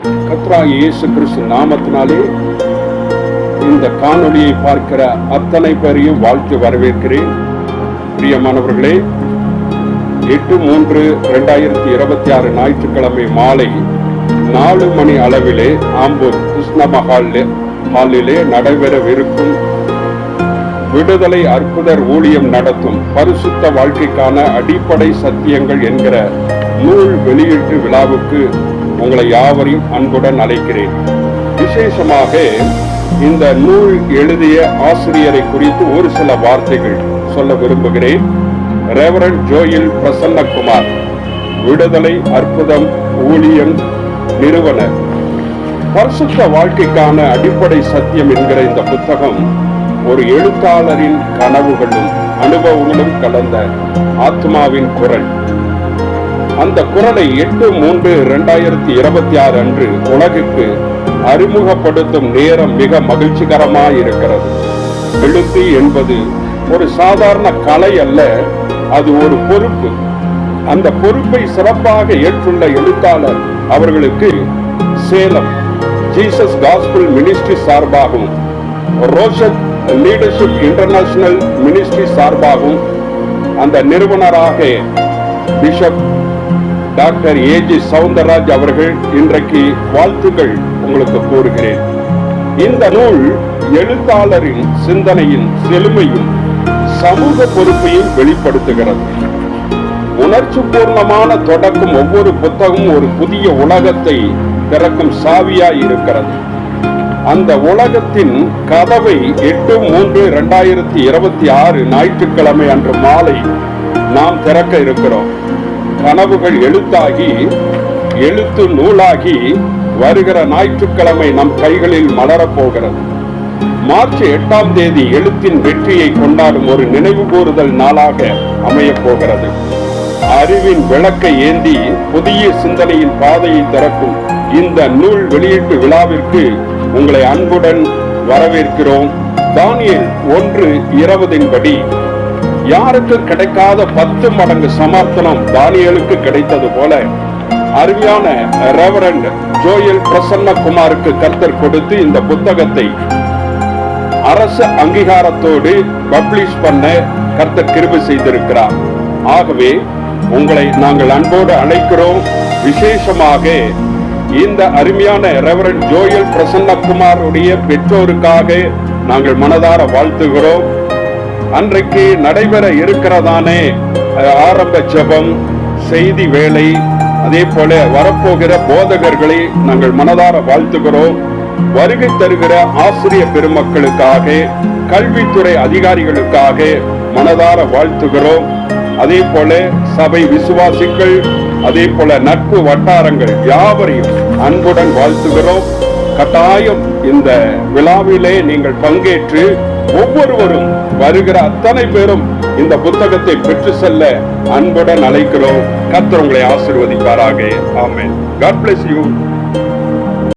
கர்த்தராகிய இயேசு கிறிஸ்து நாமத்தினாலே இந்த காணொளியை பார்க்கிற அத்தனை பேரையும் வாழ்த்து வரவேற்கிறேன். பிரியமானவர்களே, 8/3/2026 ஞாயிற்றுக்கிழமை மாலை 4 மணி அளவிலே ஆம்பூர் கிருஷ்ண மஹாலிலே நடைபெறவிருக்கும் விடுதலை அற்புதர் ஊழியம் நடத்தும் பரிசுத்த வாழ்க்கைக்கான அடிப்படை சத்தியங்கள் என்கிற நூல் வெளியீட்டு விழாவுக்கு உங்களை யாவரையும் அன்புடன் அழைக்கிறேன். விசேஷமாக இந்த நூல் எழுதிய ஆசிரியரை குறித்து ஒரு சில வார்த்தைகள் சொல்ல விரும்புகிறேன். ரெவரண்ட் ஜோயல் பிரசன்னகுமார், விடுதலை அற்புதம் ஊழியம் நிறுவனர். பரிசுத்த வாழ்க்கைக்கான அடிப்படை சத்தியம் என்கிற இந்த புத்தகம் ஒரு எழுத்தாளரின் கனவுகளும் அனுபவங்களும் கலந்த ஆத்மாவின் குரல். அந்த குரலை 8/3/2026 அன்று உலகுக்கு அறிமுகப்படுத்தும் நேரம் மிக மகிழ்ச்சிகரமாயிருக்கிறது. எழுத்து என்பது ஒரு சாதாரண கலை அல்ல, அது ஒரு பொறுப்பு. அந்த பொறுப்பை சிறப்பாக ஏற்றுள்ள எழுத்தாளர் அவர்களுக்கு சேலம் ஜீசஸ் காஸ்பல் மினிஸ்ட்ரி சார்பாகவும் ரோஷத் லீடர்ஷிப் இன்டர்நேஷனல் மினிஸ்ட்ரி சார்பாகவும் அந்த நிறுவனராக பிஷப் டாக்டர் ஏஜி சவுந்தரராஜ் அவர்கள் இன்றைக்கு வாழ்த்துக்கள் உங்களுக்கு கூறுகிறேன். இந்த நூல் எழுத்தாளரின் சிந்தனையின் செழுமையும் சமூக பொறுப்பையும் வெளிப்படுத்துகிறது. உணர்ச்சி பூர்ணமான தொடக்கம் ஒவ்வொரு புத்தகமும் ஒரு புதிய உலகத்தை திறக்கும் சாவியாய் இருக்கிறது. அந்த உலகத்தின் கதவை 8/3/2026 ஞாயிற்றுக்கிழமை அன்று மாலை நாம் திறக்க இருக்கிறோம். கனவுகள் எழுத்தாகி எழுத்து நூலாகி வருகிற ஞாயிற்றுக்கிழமை நம் கைகளில் மலரப் போகிறது. மார்ச் 8ஆம் தேதி எழுத்தின் வெற்றியை கொண்டாடும் ஒரு நினைவு கூறுதல் நாளாக அமையப் போகிறது. அறிவின் விளக்கை ஏந்தி புதிய சிந்தனையின் பாதையை திறக்கும் இந்த நூல் வெளியீட்டு விழாவிற்கு உங்களை அன்புடன் வரவேற்கிறோம். தானியேல் 1:20 படி யாருக்கு கிடைக்காத 10 மடங்கு சமர்த்தனம் தானியேலுக்கு கிடைத்தது போல அருமையான ரெவரண்ட் ஜோயல் பிரசன்னகுமாருக்கு கர்த்தர் கொடுத்து இந்த புத்தகத்தை அரசு அங்கீகாரத்தோடு பப்ளிஷ் பண்ண கர்த்தர் கிருபை செய்திருக்கிறார். ஆகவே உங்களை நாங்கள் அன்போடு அழைக்கிறோம். விசேஷமாக இந்த அருமையான ரெவரண்ட் ஜோயல் பிரசன்னகுமாருடைய பெற்றோருக்காக நாங்கள் மனதார வாழ்த்துகிறோம். அன்றைக்கு நடைபெற இருக்கிறதானே ஆரம்ப ஜெபம், செய்தி வேலை, அதே போல வரப்போகிற போதகர்களை நாங்கள் மனதார வாழ்த்துகிறோம். வருகை தருகிற ஆசிரியர் பெருமக்களுக்காக, கல்வித்துறை அதிகாரிகளுக்காக மனதார வாழ்த்துகிறோம். அதே போல சபை விசுவாசிகள், அதே போல நட்பு வட்டாரங்கள் யாவரையும் அன்புடன் வாழ்த்துகிறோம். கட்டாயம் இந்த விழாவிலே நீங்கள் பங்கேற்று ஒவ்வொருவரும் வருகிற அத்தனை பேரும் இந்த புத்தகத்தை பெற்று செல்ல அன்புடன் அழைக்கிறோம். கர்த்தர் உங்களை ஆசீர்வதிப்பாராக. ஆமென். God bless you.